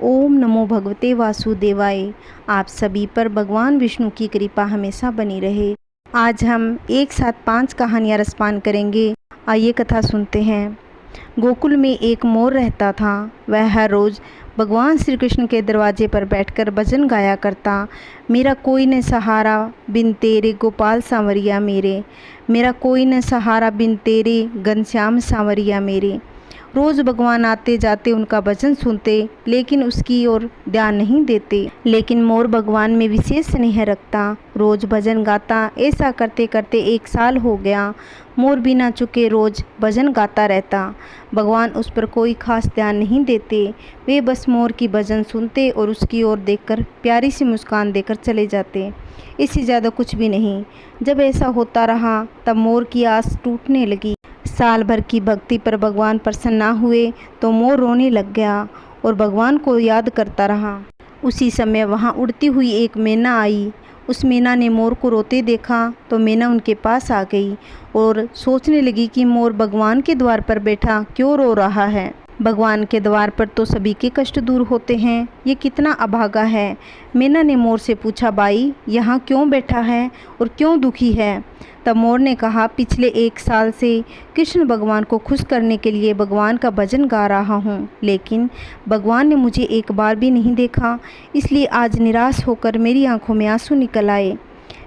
ओम नमो भगवते वासुदेवाय। आप सभी पर भगवान विष्णु की कृपा हमेशा बनी रहे। आज हम एक साथ 5 कहानियाँ रसपान करेंगे। आइए कथा सुनते हैं। गोकुल में एक मोर रहता था। वह हर रोज़ भगवान श्री कृष्ण के दरवाजे पर बैठकर भजन गाया करता। मेरा कोई न सहारा बिन तेरे गोपाल सांवरिया मेरे, मेरा कोई न सहारा बिन तेरे घनश्याम सांवरिया मेरे। रोज़ भगवान आते जाते उनका भजन सुनते, लेकिन उसकी ओर ध्यान नहीं देते। लेकिन मोर भगवान में विशेष स्नेह रखता, रोज़ भजन गाता। ऐसा करते करते 1 साल हो गया। मोर बिना चुके रोज़ भजन गाता रहता। भगवान उस पर कोई खास ध्यान नहीं देते। वे बस मोर की भजन सुनते और उसकी ओर देखकर प्यारी सी मुस्कान देकर चले जाते। इससे ज़्यादा कुछ भी नहीं। जब ऐसा होता रहा तब मोर की आस टूटने लगी। साल भर की भक्ति पर भगवान प्रसन्न ना हुए तो मोर रोने लग गया और भगवान को याद करता रहा। उसी समय वहाँ उड़ती हुई एक मैना आई। उस मैना ने मोर को रोते देखा तो मैना उनके पास आ गई और सोचने लगी कि मोर भगवान के द्वार पर बैठा क्यों रो रहा है। भगवान के द्वार पर तो सभी के कष्ट दूर होते हैं, ये कितना अभागा है। मैना ने मोर से पूछा, भाई यहाँ क्यों बैठा है और क्यों दुखी है? तब मोर ने कहा, पिछले 1 साल से कृष्ण भगवान को खुश करने के लिए भगवान का भजन गा रहा हूँ, लेकिन भगवान ने मुझे एक बार भी नहीं देखा, इसलिए आज निराश होकर मेरी आंखों में आंसू निकल आए।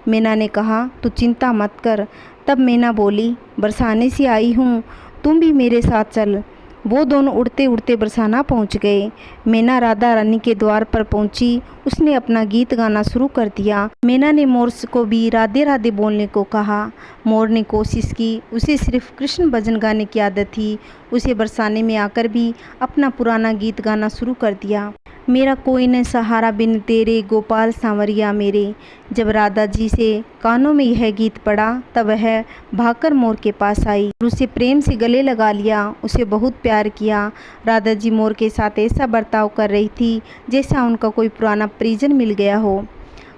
मैना ने कहा, तू चिंता मत कर। तब मैना बोली, बरसाने से आई हूँ, तुम भी मेरे साथ चल। वो दोनों उड़ते उड़ते बरसाना पहुंच गए। मैना राधा रानी के द्वार पर पहुंची। उसने अपना गीत गाना शुरू कर दिया। मैना ने मोर को भी राधे राधे बोलने को कहा। मोर ने कोशिश की, उसे सिर्फ कृष्ण भजन गाने की आदत थी। उसे बरसाने में आकर भी अपना पुराना गीत गाना शुरू कर दिया। मेरा कोई न सहारा बिन तेरे गोपाल सांवरिया मेरे। जब राधा जी से कानों में यह गीत पड़ा तब वह भागकर मोर के पास आई और उसे प्रेम से गले लगा लिया। उसे बहुत प्यार किया। राधा जी मोर के साथ ऐसा बर्ताव कर रही थी जैसा उनका कोई पुराना परिजन मिल गया हो।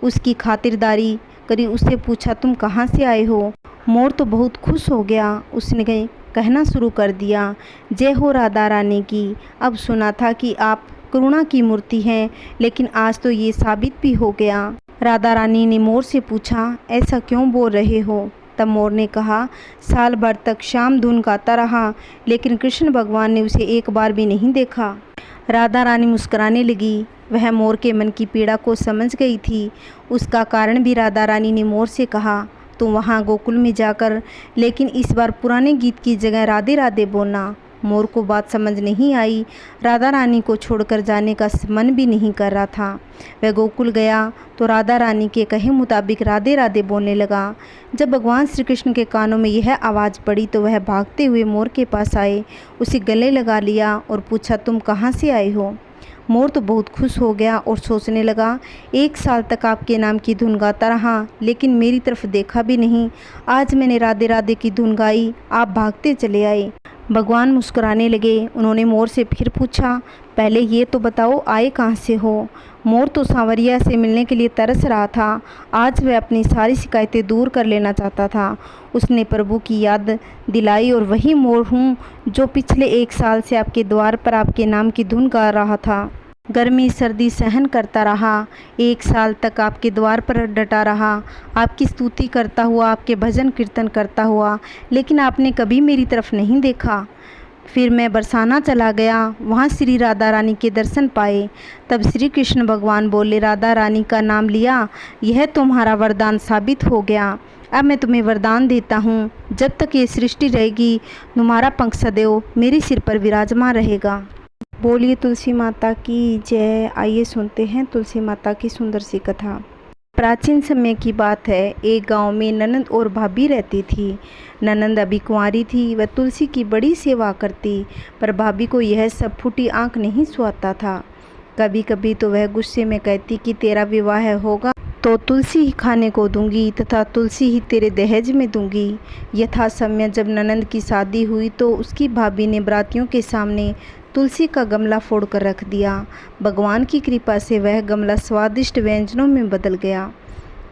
उसकी खातिरदारी करी। उससे पूछा, तुम कहाँ से आए हो? मोर तो बहुत खुश हो गया। उसने कहना शुरू कर दिया, जय हो राधा रानी की। अब सुना था कि आप करुणा की मूर्ति हैं, लेकिन आज तो ये साबित भी हो गया। राधा रानी ने मोर से पूछा, ऐसा क्यों बोल रहे हो? तब मोर ने कहा, साल भर तक श्याम धुन गाता रहा, लेकिन कृष्ण भगवान ने उसे एक बार भी नहीं देखा। राधा रानी मुस्कुराने लगी। वह मोर के मन की पीड़ा को समझ गई थी। उसका कारण भी राधा रानी ने मोर से कहा, तुम वहाँ गोकुल में जाकर लेकिन इस बार पुराने गीत की जगह राधे राधे बोलना। मोर को बात समझ नहीं आई। राधा रानी को छोड़कर जाने का मन भी नहीं कर रहा था। वह गोकुल गया तो राधा रानी के कहे मुताबिक राधे राधे बोलने लगा। जब भगवान श्री कृष्ण के कानों में यह आवाज़ पड़ी तो वह भागते हुए मोर के पास आए, उसे गले लगा लिया और पूछा, तुम कहाँ से आए हो? मोर तो बहुत खुश हो गया और सोचने लगा, 1 साल तक आपके नाम की धुन गाता रहा, लेकिन मेरी तरफ देखा भी नहीं। आज मैंने राधे राधे की धुन गाई, आप भागते चले आए। भगवान मुस्कुराने लगे। उन्होंने मोर से फिर पूछा, पहले ये तो बताओ आए कहाँ से हो? मोर तो सांवरिया से मिलने के लिए तरस रहा था। आज वह अपनी सारी शिकायतें दूर कर लेना चाहता था। उसने प्रभु की याद दिलाई और वही मोर हूँ जो पिछले 1 साल से आपके द्वार पर आपके नाम की धुन गा रहा था। गर्मी सर्दी सहन करता रहा। 1 साल तक आपके द्वार पर डटा रहा, आपकी स्तुति करता हुआ, आपके भजन कीर्तन करता हुआ, लेकिन आपने कभी मेरी तरफ नहीं देखा। फिर मैं बरसाना चला गया, वहाँ श्री राधा रानी के दर्शन पाए। तब श्री कृष्ण भगवान बोले, राधा रानी का नाम लिया, यह तुम्हारा वरदान साबित हो गया। अब मैं तुम्हें वरदान देता हूँ, जब तक ये सृष्टि रहेगी तुम्हारा पंख सदैव मेरे सिर पर विराजमान रहेगा। बोलिए तुलसी माता की जय। आइए सुनते हैं तुलसी माता की सुंदर सी कथा। प्राचीन समय की बात है। एक गांव में ननंद और भाभी रहती थी। ननंद अभी कुंवारी थी। वह तुलसी की बड़ी सेवा करती, पर भाभी को यह सब फूटी आंख नहीं सुहाता था। कभी कभी तो वह गुस्से में कहती कि तेरा विवाह होगा तो तुलसी ही खाने को दूंगी तथा तुलसी ही तेरे दहेज में दूंगी। यथा समय जब ननंद की शादी हुई तो उसकी भाभी ने बरातियों के सामने तुलसी का गमला फोड़कर रख दिया। भगवान की कृपा से वह गमला स्वादिष्ट व्यंजनों में बदल गया।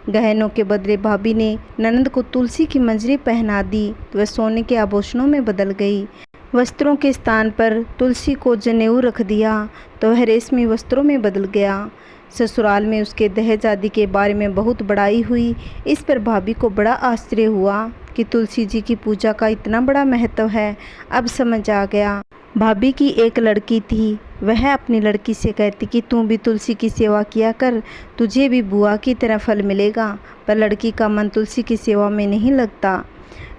गहनों के बदले भाभी ने ननंद को तुलसी की मंजरी पहना दी तो वह सोने के आभूषणों में बदल गई। वस्त्रों के स्थान पर तुलसी को जनेऊ रख दिया तो वह रेशमी वस्त्रों में बदल गया। ससुराल में उसके दहेज आदि के बारे में बहुत बड़ाई हुई। इस पर भाभी को बड़ा आश्चर्य हुआ कि तुलसी जी की पूजा का इतना बड़ा महत्व है। अब समझ आ गया। भाभी की एक लड़की थी, वह अपनी लड़की से कहती कि तू भी तुलसी की सेवा किया कर, तुझे भी बुआ की तरह फल मिलेगा। पर लड़की का मन तुलसी की सेवा में नहीं लगता।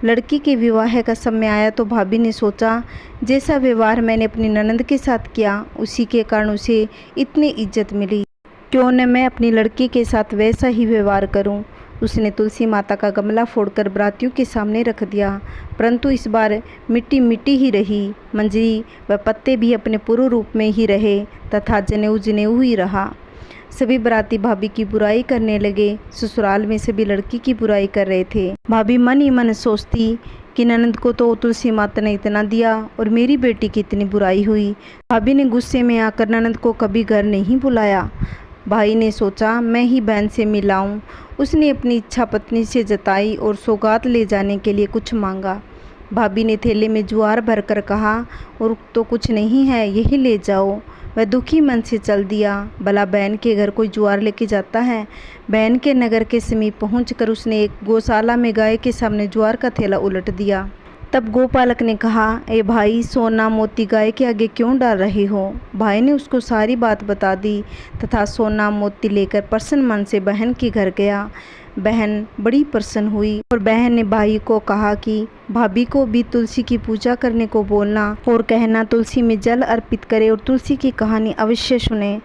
लड़की के विवाह का समय आया तो भाभी ने सोचा, जैसा व्यवहार मैंने अपनी ननंद के साथ किया उसी के कारण उसे इतनी इज्जत मिली, क्यों न मैं अपनी लड़की के साथ वैसा ही व्यवहार करूं। उसने तुलसी माता का गमला फोड़कर बरातियों के सामने रख दिया, परंतु इस बार मिट्टी मिट्टी ही रही। मंजरी व पत्ते भी अपने पूर्व रूप में ही रहे तथा जनेऊ जनेऊ ही रहा। सभी बराती भाभी की बुराई करने लगे। ससुराल में सभी लड़की की बुराई कर रहे थे। भाभी मन ही मन सोचती कि ननंद को तो तुलसी माता ने इतना दिया और मेरी बेटी की इतनी बुराई हुई। भाभी ने गुस्से में आकर ननंद को कभी घर नहीं बुलाया। भाई ने सोचा मैं ही बहन से मिलाऊं। उसने अपनी इच्छा पत्नी से जताई और सौगात ले जाने के लिए कुछ मांगा। भाभी ने थैले में ज्वार भरकर कहा, और तो कुछ नहीं है, यही ले जाओ। वह दुखी मन से चल दिया। भला बहन के घर कोई ज्वार लेके जाता है। बहन के नगर के समीप पहुंचकर उसने एक गौशाला में गाय के सामने ज्वार का थैला उलट दिया। तब गोपालक ने कहा, ए भाई, सोना मोती गाय के आगे क्यों डाल रहे हो। भाई ने उसको सारी बात बता दी तथा सोना मोती लेकर प्रसन्न मन से बहन के घर गया। बहन बड़ी प्रसन्न हुई और बहन ने भाई को कहा कि भाभी को भी तुलसी की पूजा करने को बोलना और कहना तुलसी में जल अर्पित करे और तुलसी की कहानी अवश्य सुने,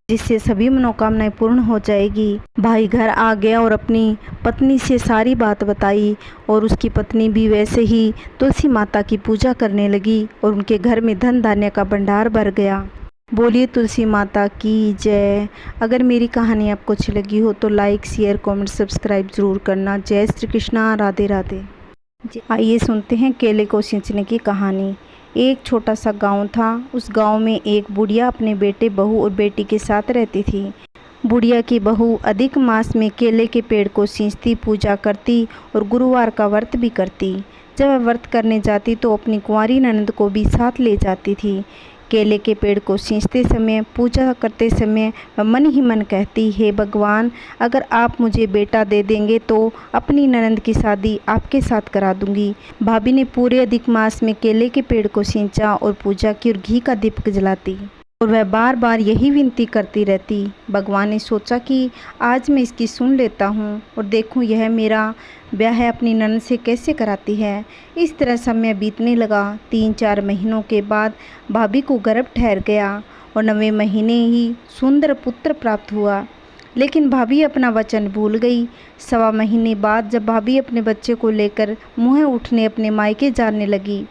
जिससे सभी मनोकामनाएं पूर्ण हो जाएगी। भाई घर आ गया और अपनी पत्नी से सारी बात बताई और उसकी पत्नी भी वैसे ही तुलसी माता की पूजा करने लगी और उनके घर में धन धान्य का भंडार भर गया। बोलिए तुलसी माता की जय। अगर मेरी कहानी आपको अच्छी लगी हो तो लाइक, शेयर, कमेंट, सब्सक्राइब जरूर करना। जय श्री कृष्णा, राधे राधे। आइए सुनते हैं केले को सींचने की कहानी। एक छोटा सा गांव था। उस गांव में एक बुढ़िया अपने बेटे, बहू और बेटी के साथ रहती थी। बुढ़िया की बहू अधिक मास में केले के पेड़ को सींचती, पूजा करती और गुरुवार का व्रत भी करती। जब वह व्रत करने जाती तो अपनी कुंवारी ननद को भी साथ ले जाती थी। केले के पेड़ को सींचते समय, पूजा करते समय वह मन ही मन कहती, हे भगवान, अगर आप मुझे बेटा दे देंगे तो अपनी ननद की शादी आपके साथ करा दूंगी। भाभी ने पूरे अधिक मास में केले के पेड़ को सींचा और पूजा की और घी का दीपक जलाती और वह बार बार यही विनती करती रहती। भगवान ने सोचा कि आज मैं इसकी सुन लेता हूँ और देखूँ यह मेरा ब्याह अपनी ननद से कैसे कराती है। इस तरह समय बीतने लगा। 3-4 महीनों के बाद भाभी को गर्भ ठहर गया और 9वें महीने ही सुंदर पुत्र प्राप्त हुआ। लेकिन भाभी अपना वचन भूल गई। 1.25 महीने बाद जब भाभी अपने बच्चे को लेकर मुँह उठने अपने मायके जाने लगी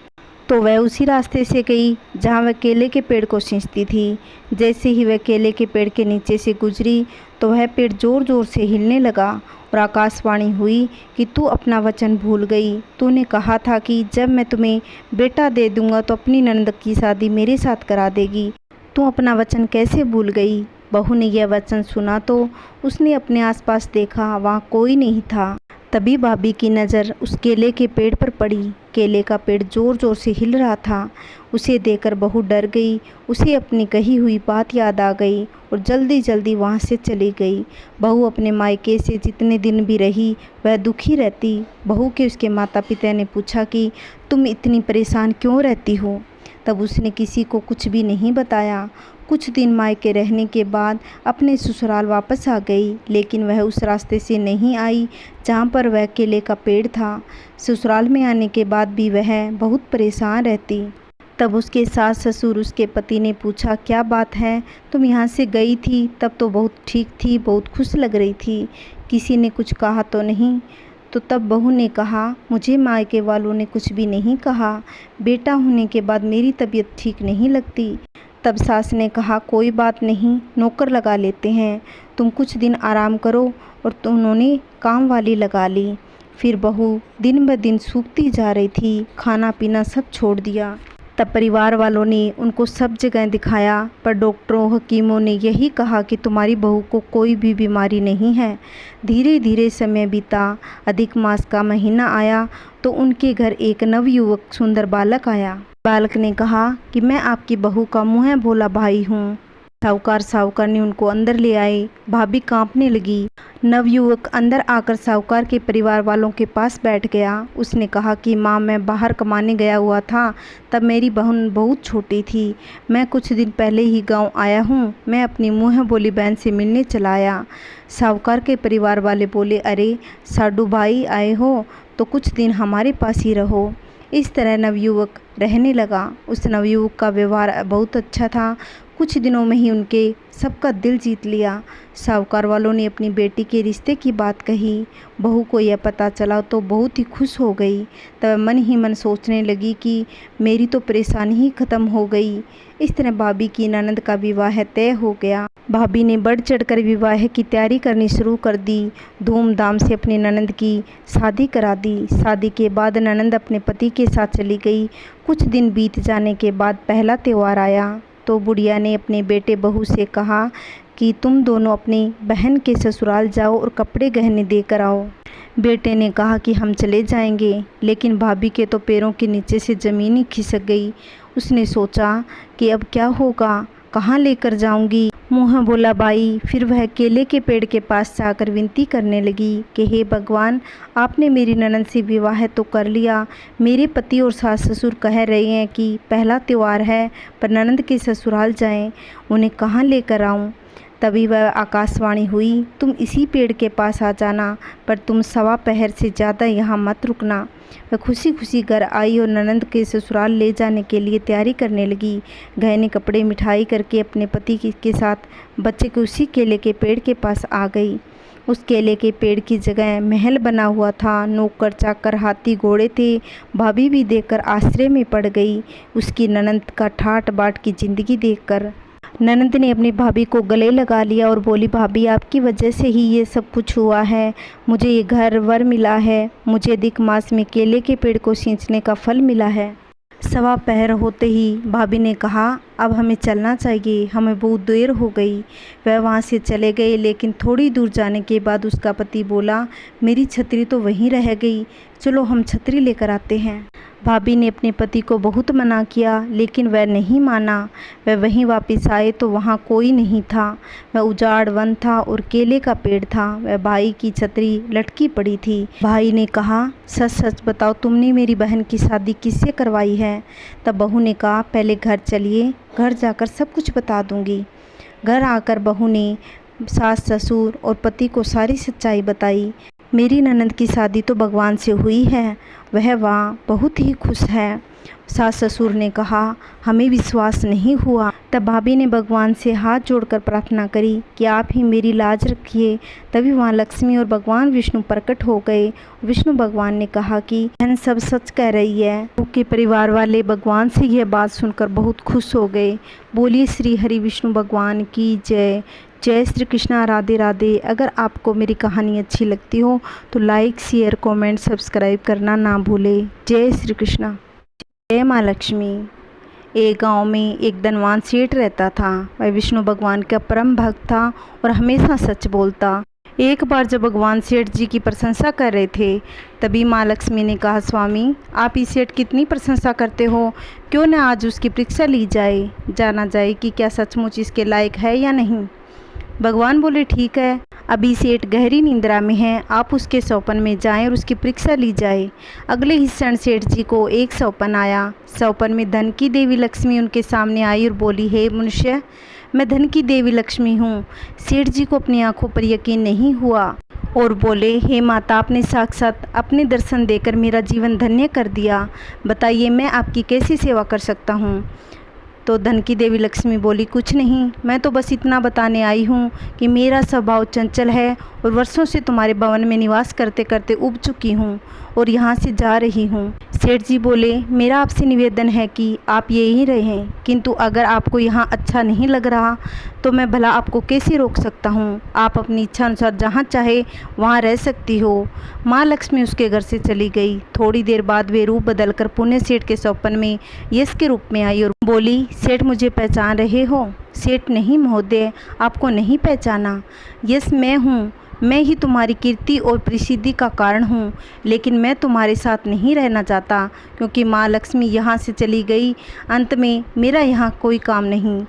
तो वह उसी रास्ते से गई जहाँ वह केले के पेड़ को सींचती थी। जैसे ही वह केले के पेड़ के नीचे से गुजरी तो वह पेड़ ज़ोर ज़ोर से हिलने लगा और आकाशवाणी हुई कि तू अपना वचन भूल गई। तूने कहा था कि जब मैं तुम्हें बेटा दे दूंगा तो अपनी ननद की शादी मेरे साथ करा देगी। तू अपना वचन कैसे भूल गई। बहू ने यह वचन सुना तो उसने अपने आसपास देखा, वहाँ कोई नहीं था। तभी भाभी की नज़र उस केले के पेड़ पर पड़ी। केले का पेड़ ज़ोर ज़ोर से हिल रहा था। उसे देखकर बहू डर गई। उसे अपनी कही हुई बात याद आ गई और जल्दी जल्दी वहाँ से चली गई। बहू अपने मायके से जितने दिन भी रही वह दुखी रहती। बहू के उसके माता पिता ने पूछा कि तुम इतनी परेशान क्यों रहती हो। तब उसने किसी को कुछ भी नहीं बताया। कुछ दिन मायके रहने के बाद अपने ससुराल वापस आ गई, लेकिन वह उस रास्ते से नहीं आई जहाँ पर वह केले का पेड़ था। ससुराल में आने के बाद भी वह बहुत परेशान रहती। तब उसके सास ससुर, उसके पति ने पूछा, क्या बात है, तुम यहाँ से गई थी तब तो बहुत ठीक थी, बहुत खुश लग रही थी, किसी ने कुछ कहा तो नहीं। तो तब बहू ने कहा, मुझे मायके वालों ने कुछ भी नहीं कहा, बेटा होने के बाद मेरी तबीयत ठीक नहीं लगती। तब सास ने कहा, कोई बात नहीं, नौकर लगा लेते हैं, तुम कुछ दिन आराम करो। और तो उन्होंने काम वाली लगा ली। फिर बहू दिन ब दिन सूखती जा रही थी, खाना पीना सब छोड़ दिया। तब परिवार वालों ने उनको सब जगह दिखाया, पर डॉक्टरों हकीमों ने यही कहा कि तुम्हारी बहू को कोई भी बीमारी नहीं है। धीरे धीरे समय बीता। अधिक मास का महीना आया तो उनके घर एक नवयुवक सुंदर बालक आया। बालक ने कहा कि मैं आपकी बहू का मुँह बोला भाई हूँ। साहूकार ने उनको अंदर ले आए। भाभी कांपने लगी। नवयुवक अंदर आकर साहूकार के परिवार वालों के पास बैठ गया। उसने कहा कि माँ, मैं बाहर कमाने गया हुआ था, तब मेरी बहन बहुत छोटी थी। मैं कुछ दिन पहले ही गांव आया हूँ। मैं अपनी मुँह बोली बहन से मिलने चला आया। साहूकार के परिवार वाले बोले, अरे साडू भाई आए हो तो कुछ दिन हमारे पास ही रहो। इस तरह नवयुवक रहने लगा। उस नवयुवक का व्यवहार बहुत अच्छा था। कुछ दिनों में ही उनके सबका दिल जीत लिया। साहूकार वालों ने अपनी बेटी के रिश्ते की बात कही। बहू को यह पता चला तो बहुत ही खुश हो गई। तब मन ही मन सोचने लगी कि मेरी तो परेशानी ही ख़त्म हो गई। इस तरह भाभी की ननद का विवाह तय हो गया। भाभी ने बढ़ चढ़कर विवाह की तैयारी करनी शुरू कर दी। धूमधाम से अपनी ननद की शादी करा दी। शादी के बाद ननद अपने पति के साथ चली गई। कुछ दिन बीत जाने के बाद पहला त्यौहार आया तो बुढ़िया ने अपने बेटे बहू से कहा कि तुम दोनों अपनी बहन के ससुराल जाओ और कपड़े गहने देकर आओ। बेटे ने कहा कि हम चले जाएंगे, लेकिन भाभी के तो पैरों के नीचे से ज़मीन ही खिसक गई। उसने सोचा कि अब क्या होगा, कहाँ लेकर जाऊंगी। मुँह बोला बाई। फिर वह केले के पेड़ के पास जाकर विनती करने लगी कि हे भगवान, आपने मेरी ननद से विवाह तो कर लिया। मेरे पति और सास ससुर कह रहे हैं कि पहला त्यौहार है पर ननद के ससुराल जाएं, उन्हें कहाँ लेकर आऊँ। तभी वह आकाशवाणी हुई, तुम इसी पेड़ के पास आ जाना, पर तुम सवा पहर से ज़्यादा यहाँ मत रुकना। वह खुशी खुशी घर आई और ननद के ससुराल ले जाने के लिए तैयारी करने लगी। गहने कपड़े मिठाई करके अपने पति के साथ बच्चे के उसी केले के पेड़ के पास आ गई। उस केले के पेड़ की जगह महल बना हुआ था। नौकर चाकर हाथी घोड़े थे। भाभी भी देखकर आश्चर्य में पड़ गई उसकी ननद का ठाट बाट की ज़िंदगी देखकर। ननद ने अपनी भाभी को गले लगा लिया और बोली, भाभी आपकी वजह से ही ये सब कुछ हुआ है। मुझे ये घर वर मिला है। मुझे अधिक मास में केले के पेड़ को सींचने का फल मिला है। सवा पहर होते ही भाभी ने कहा, अब हमें चलना चाहिए, हमें बहुत देर हो गई। वह वहाँ से चले गए, लेकिन थोड़ी दूर जाने के बाद उसका पति बोला, मेरी छतरी तो वहीं रह गई, चलो हम छतरी लेकर आते हैं। भाभी ने अपने पति को बहुत मना किया, लेकिन वह नहीं माना। वह वहीं वापस आए तो वहाँ कोई नहीं था। वह उजाड़ वन था और केले का पेड़ था। वह भाई की छतरी लटकी पड़ी थी। भाई ने कहा, सच सच बताओ, तुमने मेरी बहन की शादी किससे करवाई है। तब बहू ने कहा, पहले घर चलिए, घर जाकर सब कुछ बता दूंगी। घर आकर बहू ने सास ससुर और पति को सारी सच्चाई बताई। मेरी ननद की शादी तो भगवान से हुई है, वह वहाँ बहुत ही खुश है। सास ससुर ने कहा, हमें विश्वास नहीं हुआ। तब भाभी ने भगवान से हाथ जोड़कर प्रार्थना करी कि आप ही मेरी लाज रखिए। तभी वहाँ लक्ष्मी और भगवान विष्णु प्रकट हो गए। विष्णु भगवान ने कहा कि बहन सब सच कह रही है। उनके परिवार वाले भगवान से यह बात सुनकर बहुत खुश हो गए। बोलिए श्री हरि विष्णु भगवान की जय। जय श्री कृष्णा, राधे राधे। अगर आपको मेरी कहानी अच्छी लगती हो तो लाइक शेयर कमेंट सब्सक्राइब करना ना भूले। जय श्री कृष्णा। जय माँ लक्ष्मी। एक गांव में एक धनवान सेठ रहता था। वह विष्णु भगवान का परम भक्त था और हमेशा सच बोलता। एक बार जब भगवान सेठ जी की प्रशंसा कर रहे थे, तभी माँ लक्ष्मी ने कहा, स्वामी आप इस सेठ कितनी प्रशंसा करते हो, क्यों न आज उसकी परीक्षा ली जाए, जाना जाए कि क्या सचमुच इसके लायक है या नहीं। भगवान बोले, ठीक है, अभी सेठ गहरी निंद्रा में है, आप उसके सौपन में जाएं और उसकी परीक्षा ली जाए। अगले ही क्षण सेठ जी को एक सौपन आया। सौपन में धन की देवी लक्ष्मी उनके सामने आई और बोली, हे मनुष्य, मैं धन की देवी लक्ष्मी हूँ। सेठ जी को अपनी आंखों पर यकीन नहीं हुआ और बोले, हे माता, आपने साक्षात अपने दर्शन देकर मेरा जीवन धन्य कर दिया। बताइए मैं आपकी कैसी सेवा कर सकता हूँ। तो धन की देवी लक्ष्मी बोली, कुछ नहीं, मैं तो बस इतना बताने आई हूँ कि मेरा स्वभाव चंचल है और वर्षों से तुम्हारे भवन में निवास करते करते उब चुकी हूँ और यहाँ से जा रही हूँ। सेठ जी बोले, मेरा आपसे निवेदन है कि आप यहीं रहें, किंतु अगर आपको यहाँ अच्छा नहीं लग रहा तो मैं भला आपको कैसे रोक सकता हूँ। आप अपनी इच्छा अनुसार जहाँ चाहे वहाँ रह सकती हो। माँ लक्ष्मी उसके घर से चली गई। थोड़ी देर बाद वे रूप बदलकर पुण्य सेठ के स्वप्न में यश के रूप में आई और बोली, सेठ मुझे पहचान रहे हो? सेठ, नहीं महोदय, आपको नहीं पहचाना। यश मैं हूँ, मैं ही तुम्हारी कीर्ति और प्रसिद्धि का कारण हूँ, लेकिन मैं तुम्हारे साथ नहीं रहना चाहता क्योंकि माँ लक्ष्मी यहाँ से चली गई। अंत में मेरा यहाँ कोई काम नहीं।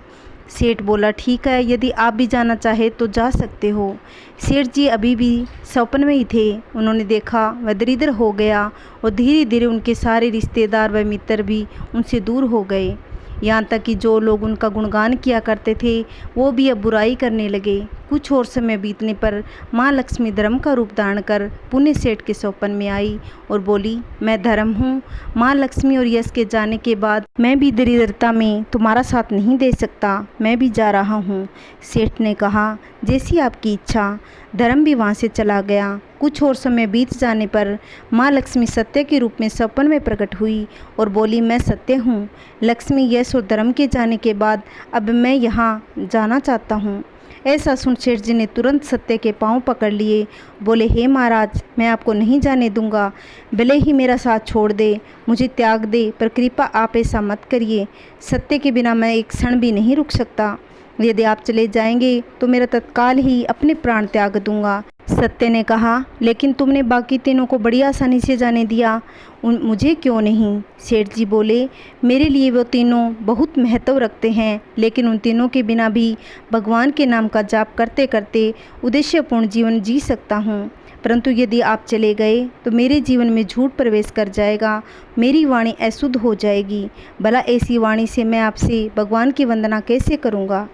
सेठ बोला, ठीक है, यदि आप भी जाना चाहे तो जा सकते हो। सेठ जी अभी भी स्वप्न में ही थे। उन्होंने देखा वह दरिद्र हो गया और धीरे धीरे उनके सारे रिश्तेदार व मित्र भी उनसे दूर हो गए। यहाँ तक कि जो लोग उनका गुणगान किया करते थे वो भी अब बुराई करने लगे। कुछ और समय बीतने पर माँ लक्ष्मी धर्म का रूप धारण कर पुण्य सेठ के स्वप्न में आई और बोली, मैं धर्म हूँ। माँ लक्ष्मी और यश के जाने के बाद मैं भी दरिद्रता में तुम्हारा साथ नहीं दे सकता, मैं भी जा रहा हूँ। सेठ ने कहा, जैसी आपकी इच्छा। धर्म भी वहाँ से चला गया। कुछ और समय बीत जाने पर माँ लक्ष्मी सत्य के रूप में स्वप्न में प्रकट हुई और बोली, मैं सत्य हूँ। लक्ष्मी, यश और धर्म के जाने के बाद अब मैं यहाँ जाना चाहता हूँ। ऐसा सुन सेठ जी ने तुरंत सत्य के पांव पकड़ लिए। बोले, हे महाराज, मैं आपको नहीं जाने दूंगा। भले ही मेरा साथ छोड़ दे, मुझे त्याग दे, पर कृपा आप ऐसा मत करिए। सत्य के बिना मैं एक क्षण भी नहीं रुक सकता। यदि आप चले जाएंगे तो मेरा तत्काल ही अपने प्राण त्याग दूंगा। सत्य ने कहा, लेकिन तुमने बाकी तीनों को बड़ी आसानी से जाने दिया, मुझे क्यों नहीं? सेठ जी बोले, मेरे लिए वो तीनों बहुत महत्व रखते हैं, लेकिन उन तीनों के बिना भी भगवान के नाम का जाप करते करते उद्देश्यपूर्ण जीवन जी सकता हूँ। परंतु यदि आप चले गए तो मेरे जीवन में झूठ प्रवेश कर जाएगा, मेरी वाणी अशुद्ध हो जाएगी। भला ऐसी वाणी से मैं आपसे भगवान की वंदना कैसे करूँगा?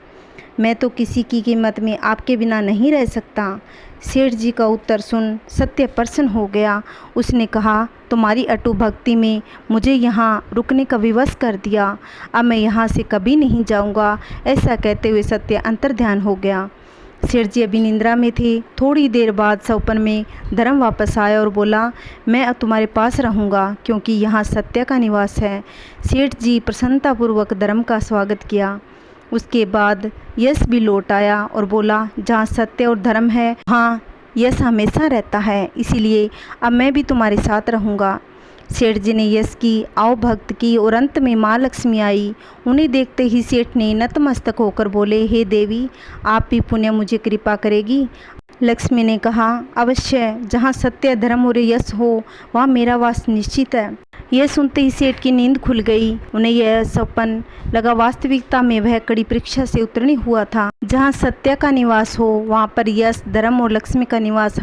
मैं तो किसी की कीमत में आपके बिना नहीं रह सकता। सेठ जी का उत्तर सुन सत्य प्रसन्न हो गया। उसने कहा, तुम्हारी अटूट भक्ति में मुझे यहाँ रुकने का विवश कर दिया। अब मैं यहाँ से कभी नहीं जाऊँगा। ऐसा कहते हुए सत्य अंतर्ध्यान हो गया। सेठ जी अभी निंद्रा में थे। थोड़ी देर बाद स्वप्न में धर्म वापस आया और बोला, मैं अब तुम्हारे पास रहूँगा क्योंकि यहाँ सत्य का निवास है। सेठ जी प्रसन्नतापूर्वक धर्म का स्वागत किया। उसके बाद यश भी लौट आया और बोला, जहाँ सत्य और धर्म है वहाँ यश हमेशा रहता है, इसीलिए अब मैं भी तुम्हारे साथ रहूँगा। सेठ जी ने यश की आवभक्त की और अंत में माँ लक्ष्मी आई। उन्हें देखते ही सेठ ने नतमस्तक होकर बोले, हे देवी, आप भी पुण्य मुझे कृपा करेगी? लक्ष्मी ने कहा, अवश्य, जहाँ सत्य धर्म और यश हो वहाँ मेरा वास निश्चित है। यह सुनते ही सेठ की नींद खुल गई। उन्हें यह सपन लगा वास्तविकता में वह कड़ी परीक्षा से उत्तीर्ण हुआ था। जहाँ सत्य का निवास हो वहाँ पर यश, धर्म और लक्ष्मी का निवास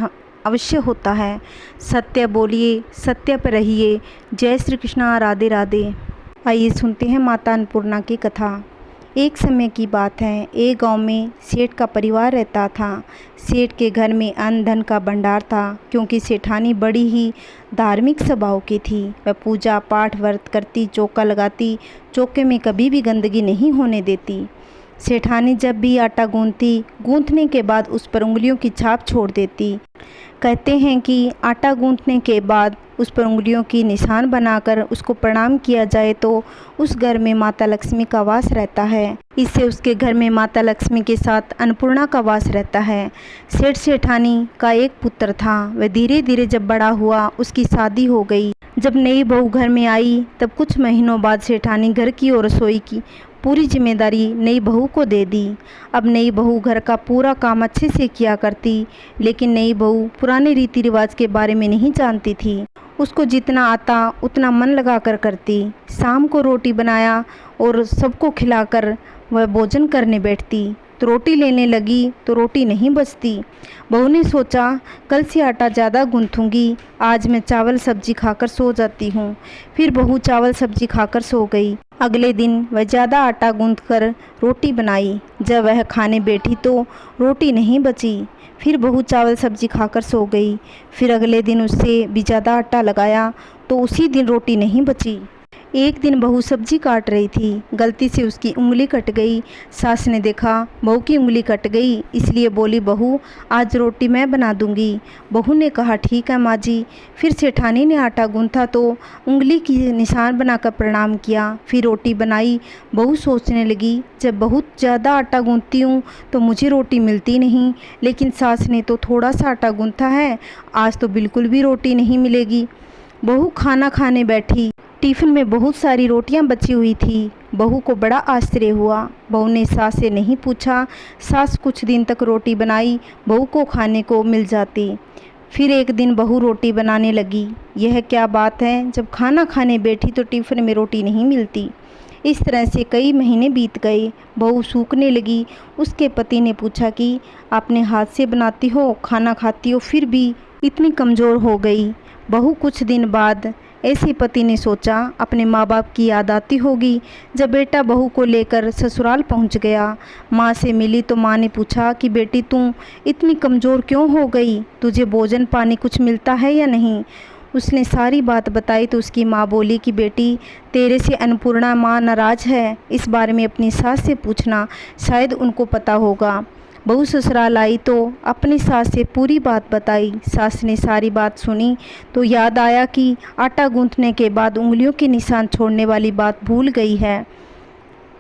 अवश्य होता है। सत्य बोलिए, सत्य पर रहिए। जय श्री कृष्णा, राधे राधे। आइए सुनते हैं माता अन्नपूर्णा की कथा। एक समय की बात है, एक गांव में सेठ का परिवार रहता था। सेठ के घर में अन्न धन का भंडार था, क्योंकि सेठानी बड़ी ही धार्मिक स्वभाव की थी। वह पूजा पाठ व्रत करती, चौका लगाती, चौके में कभी भी गंदगी नहीं होने देती। सेठानी जब भी आटा गूंथती, गूंथने के बाद उस पर उंगलियों की छाप छोड़ देती। कहते हैं कि आटा गूंथने के बाद उस पर उंगलियों की निशान बनाकर उसको प्रणाम किया जाए तो उस घर में माता लक्ष्मी का वास रहता है। इससे उसके घर में माता लक्ष्मी के साथ अन्नपूर्णा का वास रहता है। सेठ सेठानी का एक पुत्र था। वह धीरे धीरे जब बड़ा हुआ, उसकी शादी हो गई। जब नई बहू घर में आई तब कुछ महीनों बाद सेठानी घर की और रसोई की पूरी जिम्मेदारी नई बहू को दे दी। अब नई बहू घर का पूरा काम अच्छे से किया करती, लेकिन नई बहू पुराने रीति रिवाज के बारे में नहीं जानती थी। उसको जितना आता उतना मन लगा कर करती। शाम को रोटी बनाया और सबको खिलाकर वह भोजन करने बैठती तो रोटी लेने लगी तो रोटी नहीं बचती। बहू ने सोचा, कल से आटा ज़्यादा गूंथूंगी, आज मैं चावल सब्जी खाकर सो जाती हूँ। फिर बहू चावल सब्जी खाकर सो गई। अगले दिन वह ज़्यादा आटा गूंथकर रोटी बनाई। जब वह खाने बैठी तो रोटी नहीं बची। फिर बहू चावल सब्जी खाकर सो गई। फिर अगले दिन उससे भी ज़्यादा आटा लगाया तो उसी दिन रोटी नहीं बची। एक दिन बहू सब्जी काट रही थी, गलती से उसकी उंगली कट गई। सास ने देखा बहू की उंगली कट गई, इसलिए बोली, बहू आज रोटी मैं बना दूंगी। बहू ने कहा, ठीक है माँ जी। फिर सेठानी ने आटा गूंथा तो उंगली की निशान बनाकर प्रणाम किया, फिर रोटी बनाई। बहू सोचने लगी, जब बहुत ज़्यादा आटा गूंथती हूँ तो मुझे रोटी मिलती नहीं, लेकिन सास ने तो थोड़ा सा आटा गूंथा है, आज तो बिल्कुल भी रोटी नहीं मिलेगी। बहू खाना खाने बैठी, टिफ़िन में बहुत सारी रोटियां बची हुई थी। बहू को बड़ा आश्चर्य हुआ। बहू ने सास से नहीं पूछा। सास कुछ दिन तक रोटी बनाई, बहू को खाने को मिल जाती। फिर एक दिन बहू रोटी बनाने लगी। यह क्या बात है, जब खाना खाने बैठी तो टिफ़िन में रोटी नहीं मिलती। इस तरह से कई महीने बीत गए। बहू सूखने लगी। उसके पति ने पूछा कि आपने हाथ से बनाती हो, खाना खाती हो, फिर भी इतनी कमज़ोर हो गई। बहू कुछ दिन बाद ऐसे पति ने सोचा, अपने माँ बाप की याद आती होगी। जब बेटा बहू को लेकर ससुराल पहुँच गया, माँ से मिली तो माँ ने पूछा कि बेटी तू इतनी कमज़ोर क्यों हो गई, तुझे भोजन पानी कुछ मिलता है या नहीं। उसने सारी बात बताई तो उसकी माँ बोली कि बेटी तेरे से अन्नपूर्णा माँ नाराज़ है, इस बारे में अपनी सास से पूछना, शायद उनको पता होगा। बहू ससुराल आई तो अपनी सास से पूरी बात बताई। सास ने सारी बात सुनी तो याद आया कि आटा गूंथने के बाद उंगलियों के निशान छोड़ने वाली बात भूल गई है।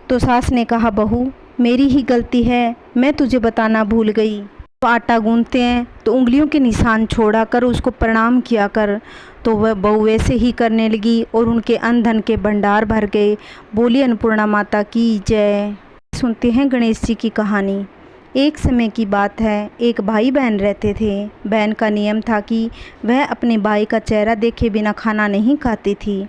तो सास ने कहा, बहू मेरी ही गलती है, मैं तुझे बताना भूल गई। तो आटा गूंथते हैं तो उंगलियों के निशान छोड़ा कर उसको प्रणाम किया कर। तो वह बहू वैसे ही करने लगी और उनके अन्न धन के भंडार भर गए। बोली अन्नपूर्णा माता की जय। सुनते हैं गणेश जी की कहानी। एक समय की बात है, एक भाई बहन रहते थे। बहन का नियम था कि वह अपने भाई का चेहरा देखे बिना खाना नहीं खाती थी।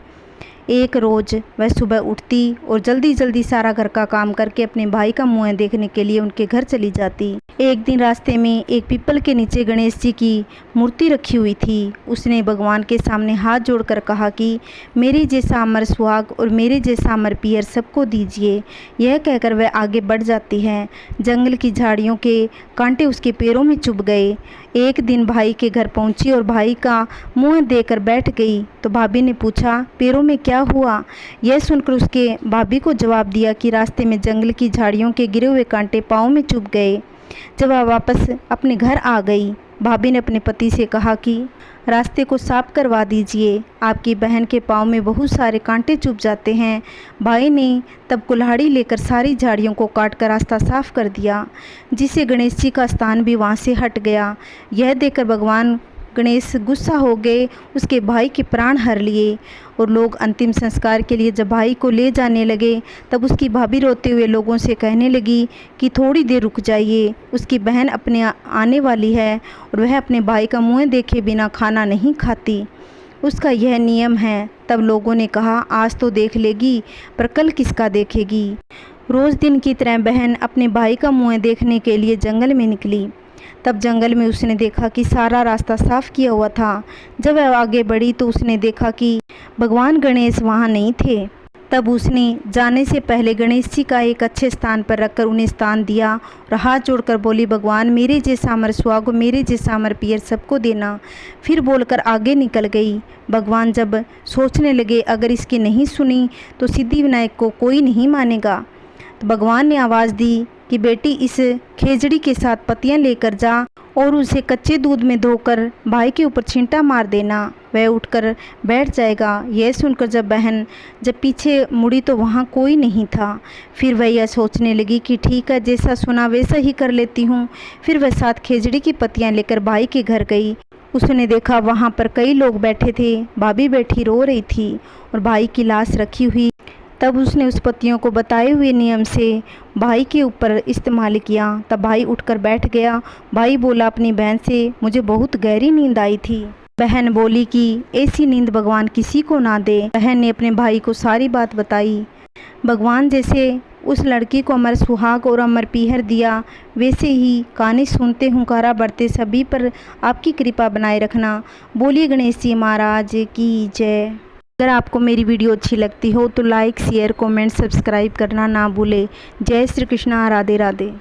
एक रोज़ वह सुबह उठती और जल्दी जल्दी सारा घर का काम करके अपने भाई का मुँह देखने के लिए उनके घर चली जाती। एक दिन रास्ते में एक पीपल के नीचे गणेश जी की मूर्ति रखी हुई थी। उसने भगवान के सामने हाथ जोड़कर कहा कि मेरे जैसा अमर सुहाग और मेरे जैसा अमर पियर सबको दीजिए। यह कहकर वह आगे बढ़ जाती है। जंगल की झाड़ियों के कांटे उसके पैरों में चुभ गए। एक दिन भाई के घर पहुंची और भाई का मुंह देकर बैठ गई तो भाभी ने पूछा, पैरों में क्या हुआ। यह सुनकर उसके भाभी को जवाब दिया कि रास्ते में जंगल की झाड़ियों के गिरे हुए कांटे पाँव में चुभ गए। जब वह वापस अपने घर आ गई, भाभी ने अपने पति से कहा कि रास्ते को साफ करवा दीजिए, आपकी बहन के पाँव में बहुत सारे कांटे चुभ जाते हैं। भाई ने तब कुल्हाड़ी लेकर सारी झाड़ियों को काटकर रास्ता साफ कर दिया, जिससे गणेश जी का स्थान भी वहाँ से हट गया। यह देखकर भगवान गणेश गुस्सा हो गए, उसके भाई के प्राण हर लिए। और लोग अंतिम संस्कार के लिए जब भाई को ले जाने लगे तब उसकी भाभी रोते हुए लोगों से कहने लगी कि थोड़ी देर रुक जाइए, उसकी बहन अपने आने वाली है और वह अपने भाई का मुँह देखे बिना खाना नहीं खाती, उसका यह नियम है। तब लोगों ने कहा, आज तो देख लेगी, पर कल किसका देखेगी। रोज़ दिन की तरह बहन अपने भाई का मुँह देखने के लिए जंगल में निकली। तब जंगल में उसने देखा कि सारा रास्ता साफ किया हुआ था। जब वह आगे बढ़ी तो उसने देखा कि भगवान गणेश वहाँ नहीं थे। तब उसने जाने से पहले गणेश जी का एक अच्छे स्थान पर रखकर उन्हें स्थान दिया और हाथ जोड़कर बोली, भगवान मेरे जैसा अमर सुहाग, मेरे जैसा अमर पियर सबको देना। फिर बोलकर आगे निकल गई। भगवान जब सोचने लगे, अगर इसकी नहीं सुनी तो सिद्धिविनायक को कोई नहीं मानेगा, तो भगवान ने आवाज़ दी कि बेटी इस खेजड़ी के साथ पत्तियां लेकर जा और उसे कच्चे दूध में धोकर भाई के ऊपर छींटा मार देना, वह उठकर बैठ जाएगा। यह सुनकर जब बहन पीछे मुड़ी तो वहाँ कोई नहीं था। फिर वह यह सोचने लगी कि ठीक है, जैसा सुना वैसा ही कर लेती हूँ। फिर वह 7 खेजड़ी की पत्तियां लेकर भाई के घर गई। उसने देखा वहाँ पर कई लोग बैठे थे, भाभी बैठी रो रही थी और भाई की लाश रखी हुई। तब उसने उस पत्तियों को बताए हुए नियम से भाई के ऊपर इस्तेमाल किया। तब भाई उठकर बैठ गया। भाई बोला अपनी बहन से, मुझे बहुत गहरी नींद आई थी। बहन बोली कि ऐसी नींद भगवान किसी को ना दे। बहन ने अपने भाई को सारी बात बताई। भगवान जैसे उस लड़की को अमर सुहाग और अमर पीहर दिया, वैसे ही काने सुनते हुंकारा बढ़ते सभी पर आपकी कृपा बनाए रखना। बोलिए गणेश जी महाराज की जय। अगर आपको मेरी वीडियो अच्छी लगती हो तो लाइक, शेयर, कमेंट, सब्सक्राइब करना ना भूले। जय श्री कृष्णा, राधे राधे।